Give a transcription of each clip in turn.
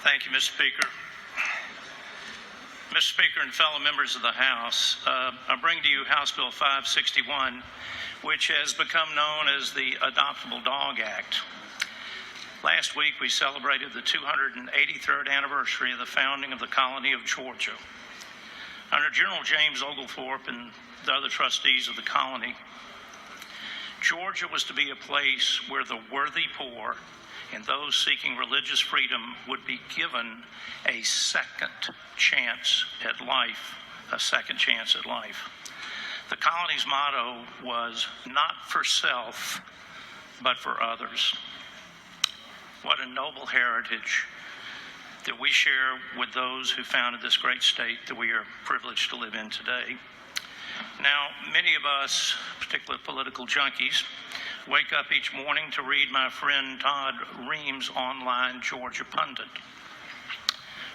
Thank you, Mr. Speaker. Mr. Speaker and fellow members of the House, I bring to you House Bill 561, which has become known as the Adoptable Dog Act. Last week, we celebrated the 283rd anniversary of the founding of the colony of Georgia. Under General James Oglethorpe and the other trustees of the colony, Georgia was to be a place where the worthy poor and those seeking religious freedom would be given a second chance at life, The colony's motto was not for self, but for others. What a noble heritage that we share with those who founded this great state that we are privileged to live in today. Now, many of us, particularly political junkies, wake up each morning to read my friend Todd Ream's online Georgia Pundit.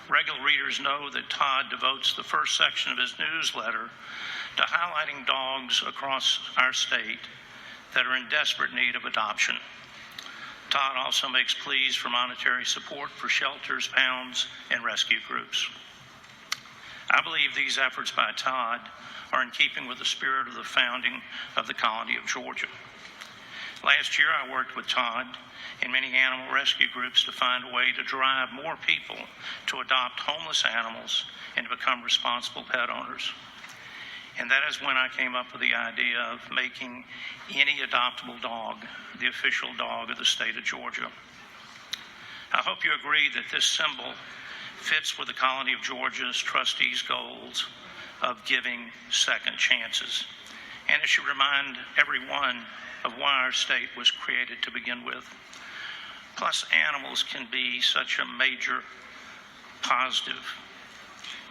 Regular readers know that Todd devotes the first section of his newsletter to highlighting dogs across our state that are in desperate need of adoption. Todd also makes pleas for monetary support for shelters, pounds, and rescue groups. I believe these efforts by Todd are in keeping with the spirit of the founding of the colony of Georgia. Last year, I worked with Todd and many animal rescue groups to find a way to drive more people to adopt homeless animals and to become responsible pet owners. And that is when I came up with the idea of making any adoptable dog the official dog of the state of Georgia. I hope you agree that this symbol fits with the colony of Georgia's trustees' goals of giving second chances. And it should remind everyone of why our state was created to begin with. Plus, animals can be such a major, positive,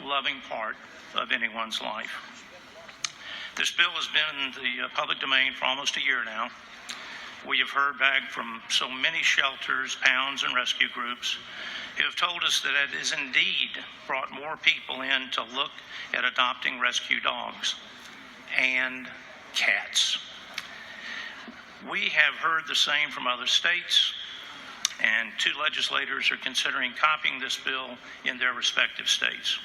loving part of anyone's life. This bill has been in the public domain for almost a year now. We have heard back from so many shelters, pounds, and rescue groups who have told us that it has indeed brought more people in to look at adopting rescue dogs and cats. We have heard the same from other states, and 2 legislators are considering copying this bill in their respective states.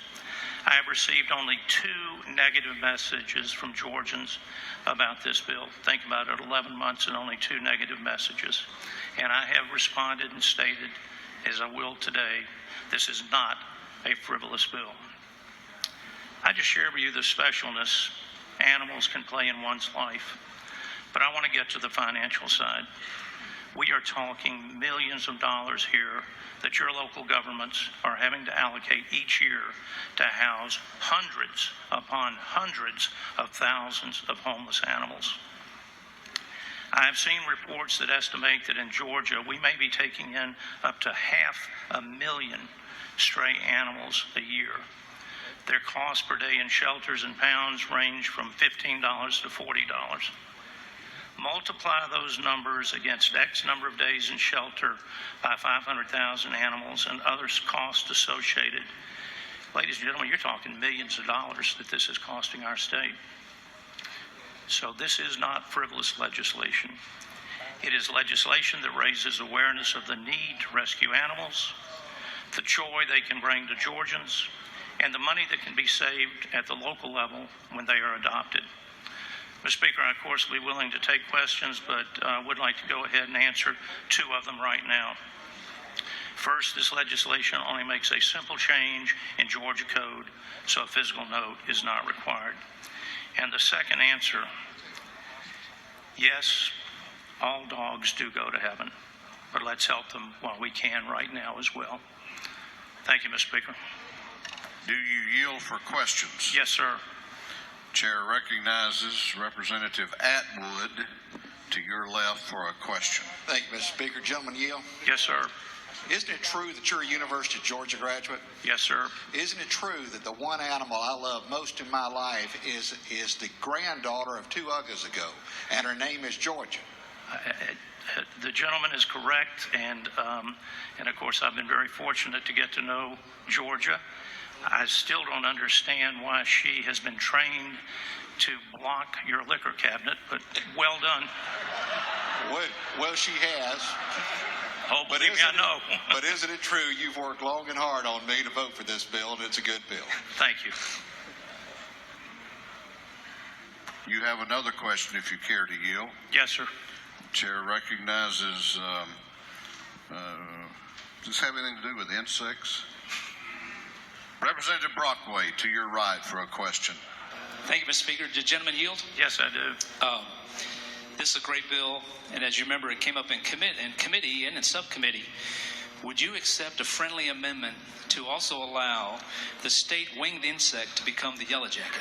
I have received only 2 negative messages from Georgians about this bill. Think about it, 11 months and only 2 negative messages. And I have responded and stated, as I will today, this is not a frivolous bill. I just share with you the specialness animals can play in one's life. But I want to get to the financial side. We are talking millions of dollars here that your local governments are having to allocate each year to house hundreds upon hundreds of thousands of homeless animals. I have seen reports that estimate that in Georgia, we may be taking in up to 500,000 stray animals a year. Their costs per day in shelters and pounds range from $15 to $40. Multiply those numbers against X number of days in shelter by 500,000 animals and other costs associated. Ladies and gentlemen, you're talking millions of dollars that this is costing our state. So this is not frivolous legislation. It is legislation that raises awareness of the need to rescue animals, the joy they can bring to Georgians, and the money that can be saved at the local level when they are adopted. Mr. Speaker, I, of course, will be willing to take questions, but would like to go ahead and answer 2 of them right now. First, this legislation only makes a simple change in Georgia code, so a physical note is not required. And the second answer, yes, all dogs do go to heaven, but let's help them while we can right now as well. Thank you, Mr. Speaker. Do you yield for questions? Yes, sir. Chair recognizes Representative Atwood to your left for a question. Thank you, Mr. Speaker. Gentlemen, yield. Yes, sir. Isn't it true that you're a University of Georgia graduate? Yes, sir. Isn't it true that the one animal I love most in my life is the granddaughter of 2 Uggas ago, and her name is Georgia? The gentleman is correct, and of course I've been very fortunate to get to know Georgia. I still don't understand why she has been trained to block your liquor cabinet, but well done. Well, she has. Oh, believe me, I know. But isn't it true you've worked long and hard on me to vote for this bill, and it's a good bill? Thank you. You have another question if you care to yield. Yes, sir. Chair recognizes, does this have anything to do with insects? Representative Brockway, to your right for a question. Thank you, Mr. Speaker. Did gentlemen yield? Yes, I do. This is a great bill, and as you remember, it came up in committee and in subcommittee. Would you accept a friendly amendment to also allow the state winged insect to become the yellow jacket?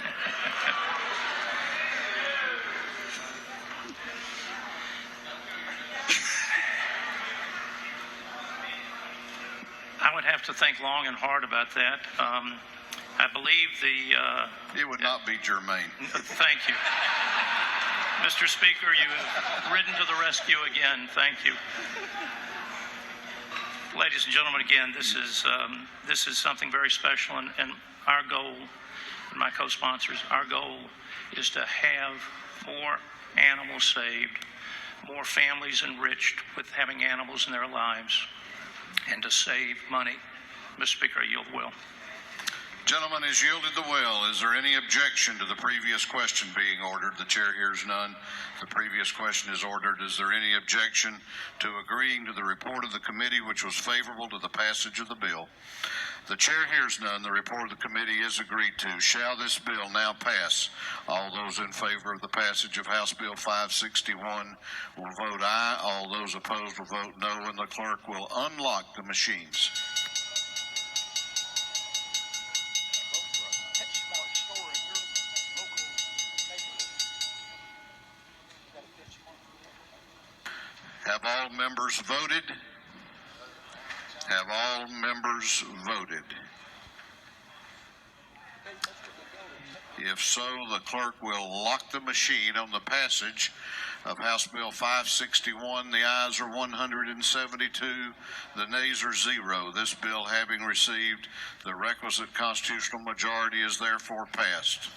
I would have to think long and hard about that. I believe the... It would not be germane. Thank you. Mr. Speaker, you have ridden to the rescue again. Thank you. Ladies and gentlemen, again, this is something very special, and our goal, and my co-sponsors, our goal is to have more animals saved, more families enriched with having animals in their lives, and to save money. Mr. Speaker, I yield the will. Gentleman has yielded the will. Is there any objection to the previous question being ordered? The chair hears none. The previous question is ordered. Is there any objection to agreeing to the report of the committee, which was favorable to the passage of the bill? The chair hears none. The report of the committee is agreed to. Shall this bill now pass? All those in favor of the passage of House Bill 561 will vote aye. All those opposed will vote no, and the clerk will unlock the machines. Have all members voted? Have all members voted? If so, the clerk will lock the machine on the passage of House Bill 561. The ayes are 172, the nays are 0. This bill, having received the requisite constitutional majority, is therefore passed.